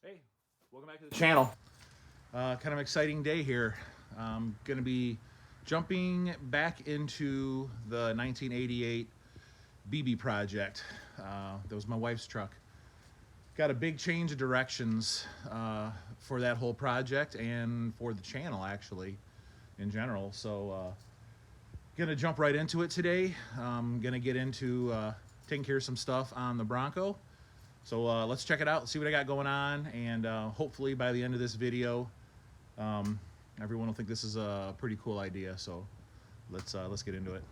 Hey, welcome back to the channel. Kind of exciting day here. I'm going to be jumping back into the 1988 BB project. That was my wife's truck. Got a big change of directions for that whole project and for the channel actually in general. So gonna jump right into it today. Gonna get into taking care of some stuff on the Bronco. So let's check it out, see what I got going on, and hopefully by the end of this video, everyone will think this is a pretty cool idea. So let's get into it.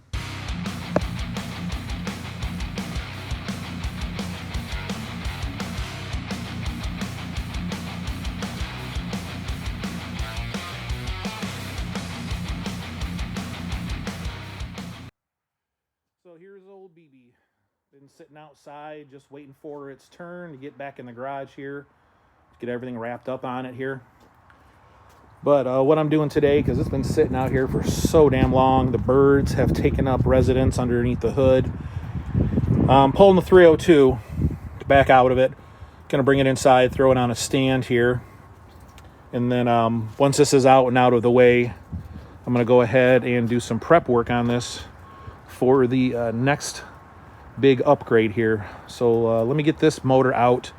So here's old BB. Been sitting outside just waiting for its turn to get back in the garage here, get everything wrapped up on it here. But what I'm doing today, because it's been sitting out here for so damn long, the birds have taken up residence underneath the hood. Pulling the 302 to back out of it. Gonna bring it inside, throw it on a stand here, and then once this is out and out of the way, I'm gonna go ahead and do some prep work on this for the next big upgrade here. So let me get this motor out,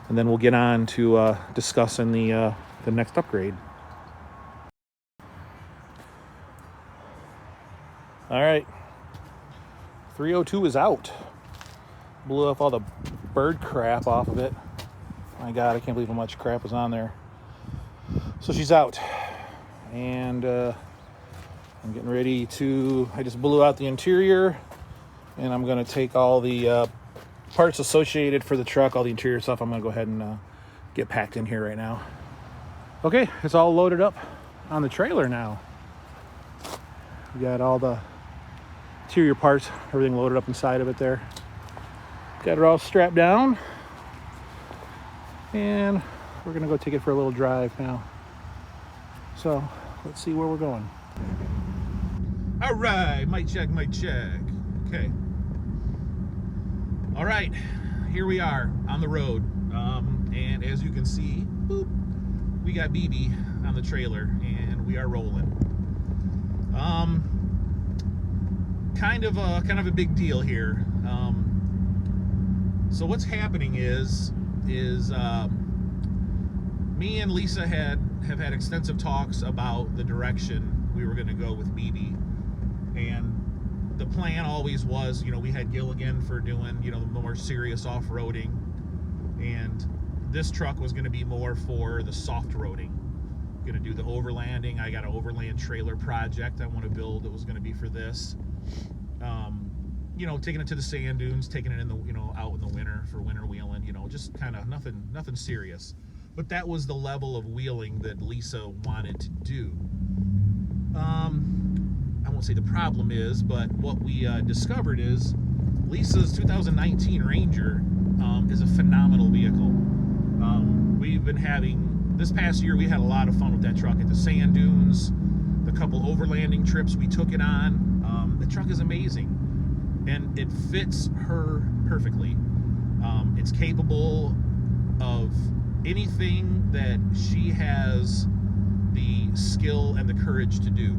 and then we'll get on to discussing the next upgrade. All right, 302 is out. Blew off all the bird crap off of it. My God, I can't believe how much crap was on there. So she's out, and I'm getting ready to, I just blew out the interior, and I'm going to take all the parts associated for the truck, all the interior stuff. I'm going to go ahead and get packed in here right now. Okay, it's all loaded up on the trailer now. We got all the interior parts, everything loaded up inside of it there. Got it all strapped down, and we're going to go take it for a little drive now. So let's see where we're going. All right, mic check, mic check. Okay. All right, here we are on the road, and as you can see, boop, we got BB on the trailer, and we are rolling. Kind of a big deal here. So what's happening is me and Lisa have had extensive talks about the direction we were going to go with BB, and the plan always was, we had Gilligan for doing, the more serious off-roading, and this truck was going to be more for the soft roading. Going to do the overlanding. I got an overland trailer project I want to build that was going to be for this. Taking it to the sand dunes, taking it in the, out in the winter for winter wheeling, just kind of nothing serious. But that was the level of wheeling that Lisa wanted to do. I won't say the problem is, but what we discovered is Lisa's 2019 Ranger is a phenomenal vehicle. We've been having, this past year, we had a lot of fun with that truck at the sand dunes, the couple overlanding trips we took it on. The truck is amazing, and it fits her perfectly. It's capable of anything that she has the skill and the courage to do.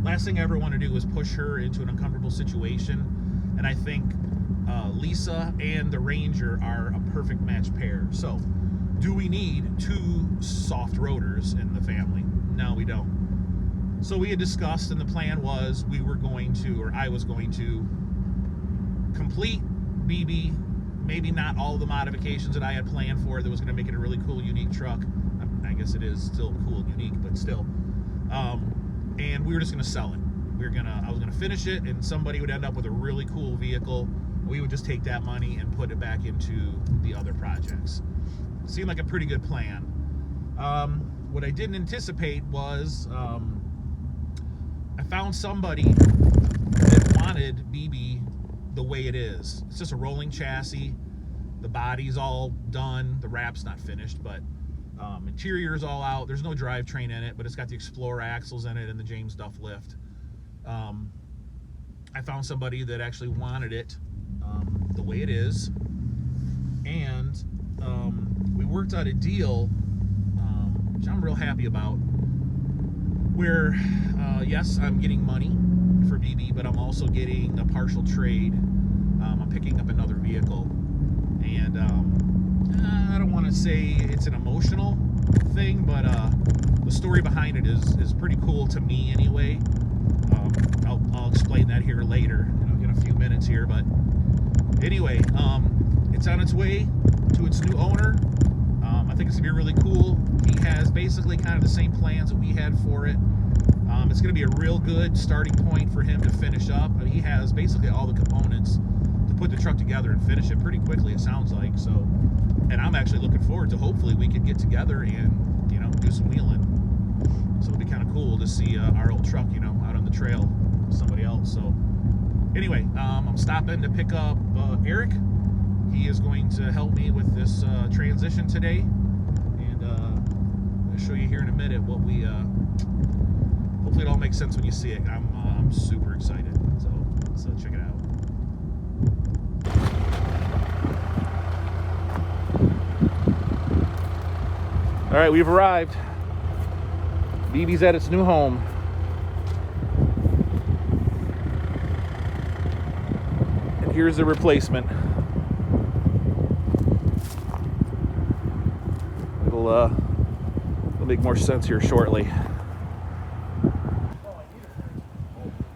Last thing I ever want to do is push her into an uncomfortable situation, and I think Lisa and the Ranger are a perfect match pair. So, do we need two soft roaders in the family? No, we don't. So we had discussed, and the plan was I was going to complete BB, maybe not all the modifications that I had planned for that was going to make it a really cool, unique truck. I guess it is still cool and unique, but still. And we were just going to sell it. I was going to finish it, and somebody would end up with a really cool vehicle. We would just take that money and put it back into the other projects. Seemed like a pretty good plan. What I didn't anticipate was I found somebody that wanted BB the way it is. It's just a rolling chassis. The body's all done. The wrap's not finished, but interior's all out. There's no drivetrain in it, but it's got the Explorer axles in it and the James Duff lift. I found somebody that actually wanted it the way it is, and we worked out a deal, which I'm real happy about, where, yes, I'm getting money for BB, but I'm also getting a partial trade. I'm picking up another vehicle. And I don't want to say it's an emotional thing, but the story behind it is pretty cool to me anyway. I'll explain that here later, in a few minutes here. But anyway, it's on its way to its new owner. I think it's gonna be really cool. He has basically kind of the same plans that we had for it. It's gonna be a real good starting point for him to finish up. He has basically all the components to put the truck together and finish it pretty quickly, it sounds like. So, and I'm actually looking forward to, hopefully we can get together and do some wheeling. So it'll be kind of cool to see our old truck out on the trail with somebody else. So anyway, I'm stopping to pick up Eric. He is going to help me with this transition today, and I'll show you here in a minute what we hopefully it all makes sense when you see it. I'm super excited, so check it out. All right, we've arrived. BB's at its new home. And here's the replacement. It'll make more sense here shortly.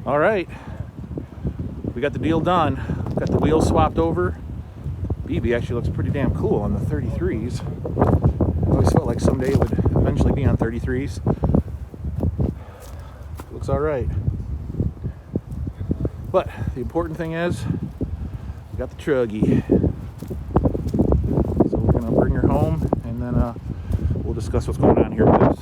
All right, we got the deal done. Got the wheels swapped over. BB actually looks pretty damn cool on the 33s. I always felt like someday it would eventually be on 33s. Looks all right. But the important thing is, we got the truggy. So we're gonna bring her home, and then we'll discuss what's going on here with this.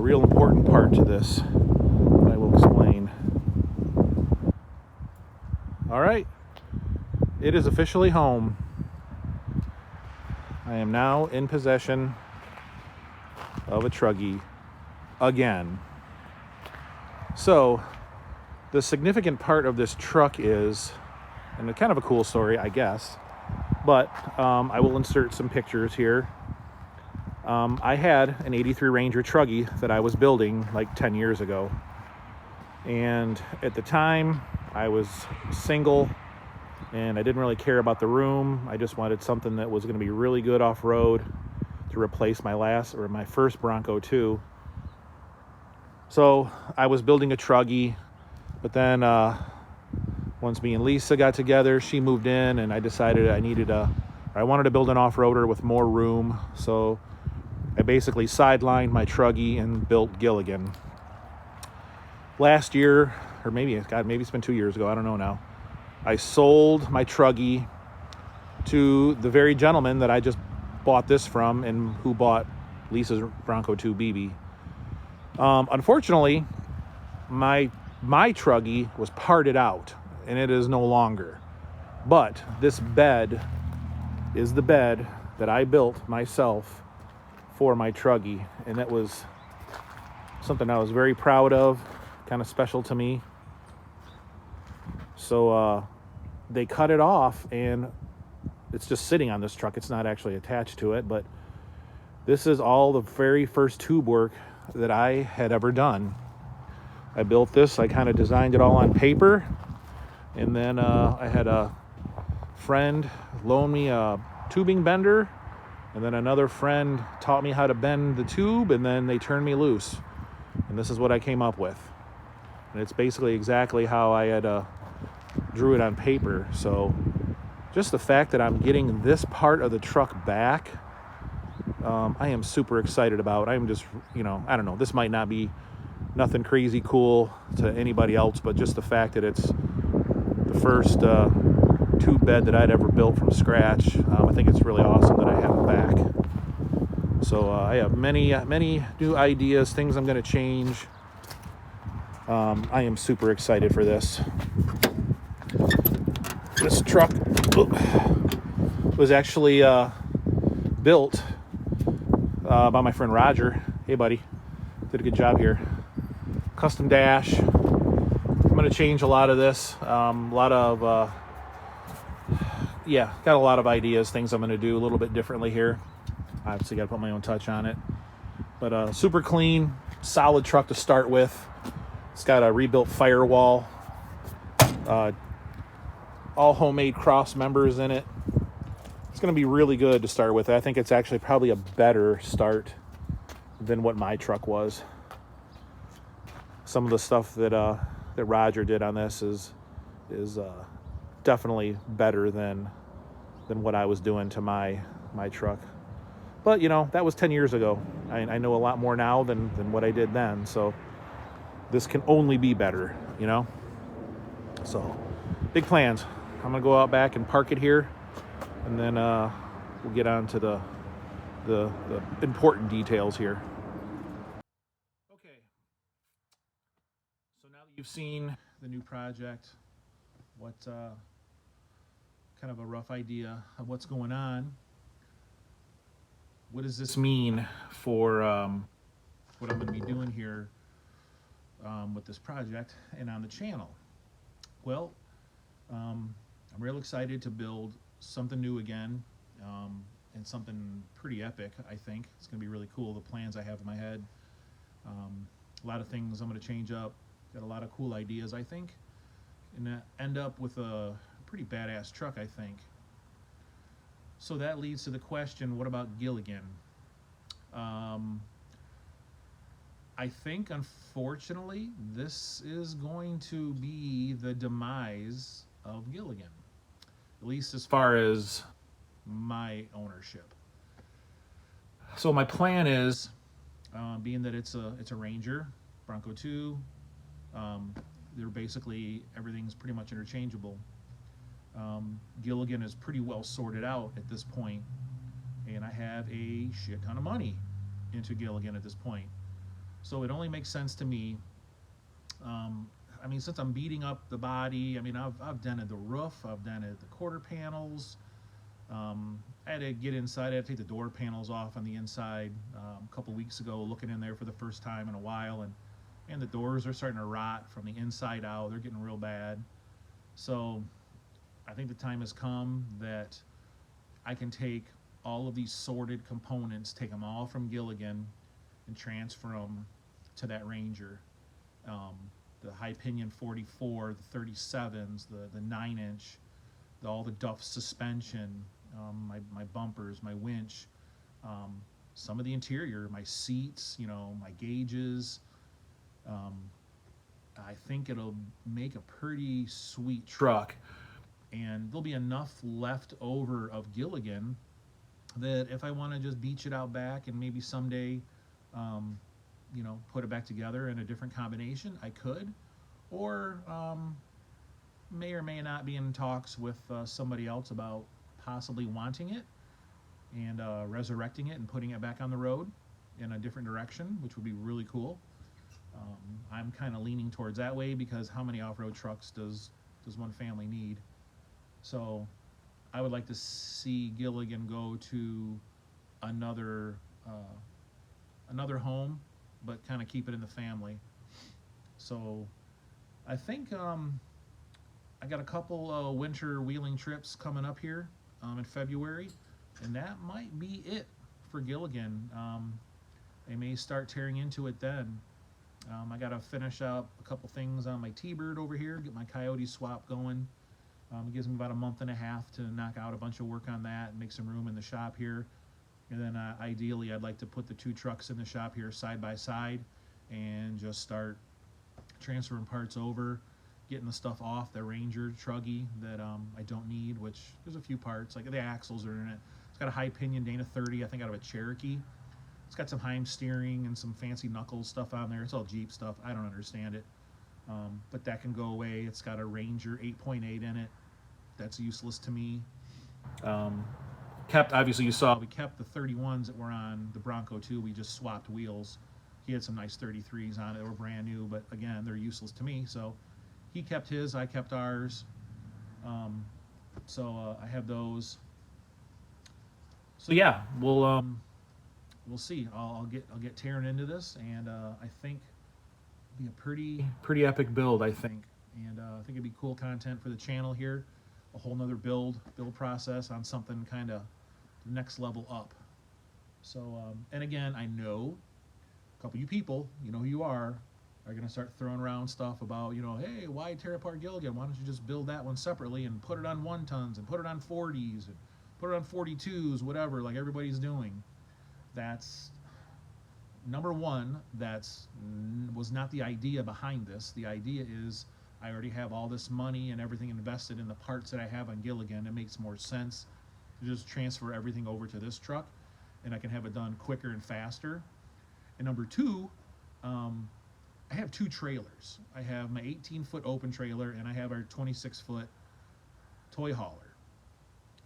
Real important part to this that I will explain. All right, it is officially home. I am now in possession of a truggy again. So the significant part of this truck is, and kind of a cool story, I guess, but I will insert some pictures here. I had an 83 Ranger truggy that I was building like 10 years ago. And at the time, I was single and I didn't really care about the room. I just wanted something that was going to be really good off-road to replace my first Bronco 2. So I was building a truggy, but then once me and Lisa got together, she moved in, and I decided I wanted to build an off-roader with more room. So I basically sidelined my truggy and built Gilligan. Last year, or maybe it's been 2 years ago, I don't know now, I sold my truggy to the very gentleman that I just bought this from and who bought Lisa's Bronco 2 BB. Unfortunately, my truggy was parted out, and it is no longer. But this bed is the bed that I built myself for my truggy, and it was something I was very proud of, kind of special to me. So they cut it off, and it's just sitting on this truck. It's not actually attached to it, but this is all the very first tube work that I had ever done. I built this, I kind of designed it all on paper, and then I had a friend loan me a tubing bender, and then another friend taught me how to bend the tube, and then they turned me loose. And this is what I came up with. And it's basically exactly how I had drew it on paper. So just the fact that I'm getting this part of the truck back, I am super excited about. I'm just, I don't know, this might not be nothing crazy cool to anybody else, but just the fact that it's the first tube bed that I'd ever built from scratch, I think it's really awesome that I have it back. So I have many new ideas, things I'm going to change. I am super excited for this. This truck was actually built by my friend Roger. Hey, buddy. Did a good job here. Custom dash. I'm going to change a lot of this. A lot of, got a lot of ideas, things I'm going to do a little bit differently here. Obviously, got to put my own touch on it. But super clean, solid truck to start with. It's got a rebuilt firewall. All homemade cross members in it. It's going to be really good to start with. I think it's actually probably a better start than what my truck was. Some of the stuff that Roger did on this is definitely better than what I was doing to my truck. But that was 10 years ago. I know a lot more now than what I did then. So this can only be better, So big plans. I'm gonna go out back and park it here, and then we'll get on to the important details here. Okay. So now that you've seen the new project, what kind of a rough idea of what's going on, what does this mean for what I'm going to be doing here with this project and on the channel? Well, I'm real excited to build something new again, and something pretty epic. I think it's going to be really cool, the plans I have in my head. A lot of things I'm going to change up. Got a lot of cool ideas, I think, and end up with a pretty badass truck, I think. So that leads to the question, what about Gilligan? I think, unfortunately, this is going to be the demise of Gilligan, at least as far as my ownership. So my plan is, being that it's a Ranger, Bronco 2, they're basically, everything's pretty much interchangeable. Gilligan is pretty well sorted out at this point, and I have a shit ton of money into Gilligan at this point. So it only makes sense to me. I mean, since I'm beating up the body, I mean, I've dented the roof, I've dented the quarter panels. I had to get inside, I had to take the door panels off on the inside a couple weeks ago, looking in there for the first time in a while, and the doors are starting to rot from the inside out. They're getting real bad. So I think the time has come that I can take all of these sorted components, take them all from Gilligan and transfer them to that Ranger. The high pinion 44, the 37s, the 9-inch, all the Duff suspension, my bumpers, my winch, some of the interior, my seats, my gauges. I think it'll make a pretty sweet truck. And there'll be enough left over of Gilligan that if I want to just beach it out back and maybe someday, put it back together in a different combination, I could. Or may or may not be in talks with somebody else about possibly wanting it and resurrecting it and putting it back on the road in a different direction, which would be really cool. I'm kind of leaning towards that way, because how many off-road trucks does one family need? So I would like to see Gilligan go to another home, but kind of keep it in the family. So I think I got a couple winter wheeling trips coming up here in February, and that might be it for Gilligan. They may start tearing into it then. I got to finish up a couple things on my T-Bird over here, get my Coyote swap going. It gives me about a month and a half to knock out a bunch of work on that and make some room in the shop here. And then ideally, I'd like to put the two trucks in the shop here side by side and just start transferring parts over, getting the stuff off the Ranger truggy that I don't need, which there's a few parts, like the axles are in it. It's got a high pinion Dana 30, I think out of a Cherokee. It's got some Heim steering and some fancy knuckles stuff on there. It's all Jeep stuff. I don't understand it. But that can go away. It's got a Ranger 8.8 in it. That's useless to me. Obviously you saw, we kept the 31s that were on the Bronco 2. We just swapped wheels. He had some nice 33s on it. They were brand new, but again, they're useless to me. So he kept his, I kept ours. I have those. So yeah, we'll we'll see. I'll get tearing into this, and I think it'll be a pretty epic build. I think, and I think it'd be cool content for the channel here. A whole nother build process on something kind of next level up. So, and again, I know a couple of you people, you know who you are going to start throwing around stuff about, you know, hey, why tear apart Gilligan? Why don't you just build that one separately and put it on 1 tons and put it on 40s and put it on 42s, whatever, like everybody's doing. That's number one. Was not the idea behind this. The idea is I already have all this money and everything invested in the parts that I have on Gilligan. It makes more sense to just transfer everything over to this truck, and I can have it done quicker and faster. And number two, I have 2 trailers. I have my 18-foot open trailer, and I have our 26-foot toy hauler.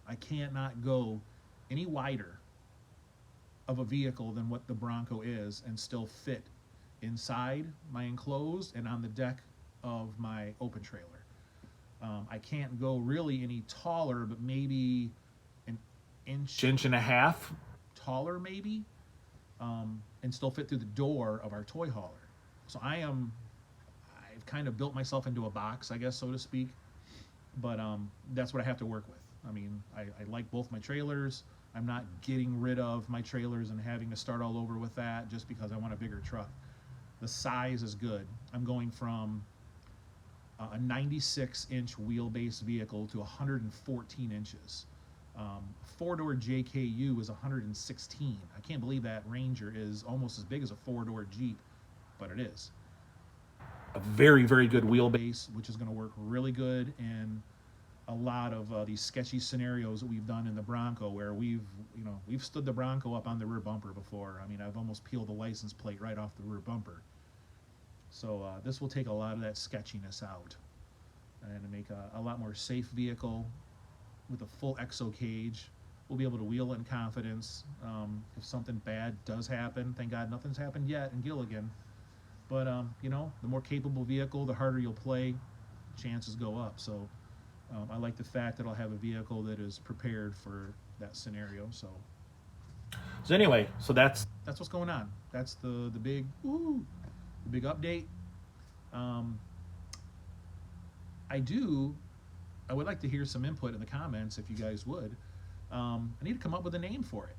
I can't not go any wider of a vehicle than what the Bronco is and still fit inside my enclosed and on the deck of my open trailer. I can't go really any taller, but maybe an inch and a half taller, maybe, and still fit through the door of our toy hauler. So I've kind of built myself into a box, I guess, so to speak. But that's what I have to work with. I mean, I like both my trailers. I'm not getting rid of my trailers and having to start all over with that just because I want a bigger truck. The size is good. I'm going from a 96-inch wheelbase vehicle to 114 inches. 4-door JKU is 116. I can't believe that Ranger is almost as big as a 4-door Jeep, but it is. A very, very good wheelbase, which is going to work really good in a lot of these sketchy scenarios that we've done in the Bronco, where we've stood the Bronco up on the rear bumper before. I mean, I've almost peeled the license plate right off the rear bumper. So this will take a lot of that sketchiness out and make a lot more safe vehicle with a full exo cage. We'll be able to wheel it in confidence. If something bad does happen, thank God nothing's happened yet in Gilligan. But you know, the more capable vehicle, the harder you'll play, chances go up. So I like the fact that I'll have a vehicle that is prepared for that scenario. So anyway, so that's what's going on. That's the big update. I would like to hear some input in the comments if you guys would. I need to come up with a name for it.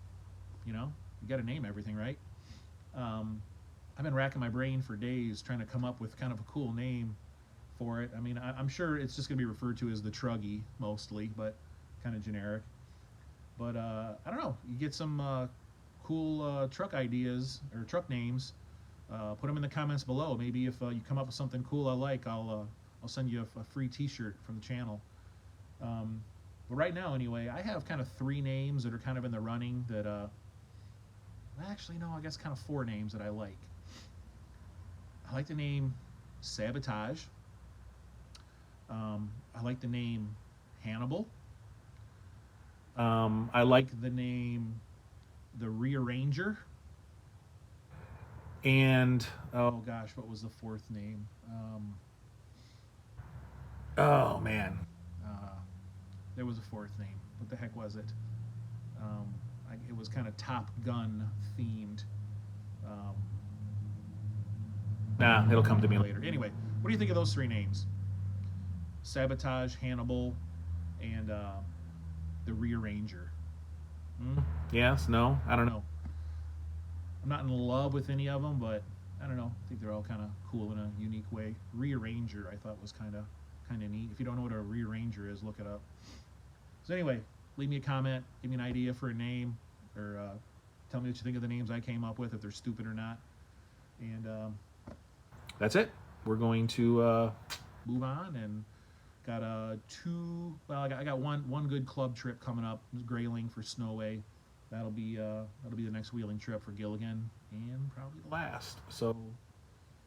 You know, you got to name everything, right? I've been racking my brain for days trying to come up with kind of a cool name for it. I mean, I'm sure it's just going to be referred to as the Truggy mostly, but kind of generic. But I don't know. You get some cool truck ideas or truck names. Put them in the comments below. Maybe if you come up with something cool I like, I'll send you a free T-shirt from the channel. But right now, anyway, I have kind of 3 names that are kind of in the running that, actually, no, I guess kind of 4 names that I like. I like the name Sabotage. I like the name Hannibal. I like the name The Rearranger. And, oh gosh, what was the 4th name? Oh, man. There was a 4th name. What the heck was it? It was kind of Top Gun themed. Nah, it'll come to me later. Anyway, what do you think of those 3 names? Sabotage, Hannibal, and the Rearranger. Yes, no, I don't know. I'm not in love with any of them, but I don't know. I think they're all kind of cool in a unique way. Rearranger, I thought was kind of neat. If you don't know what a Rearranger is, look it up. So anyway, leave me a comment, give me an idea for a name, or tell me what you think of the names I came up with, if they're stupid or not. And that's it. We're going to move on, and got I got one good club trip coming up, Grayling for Snowway. That'll be the next wheeling trip for Gilligan, and probably the last. So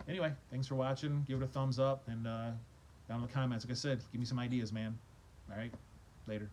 anyway, thanks for watching. Give it a thumbs up, and down in the comments, like I said, give me some ideas, man. All right, later.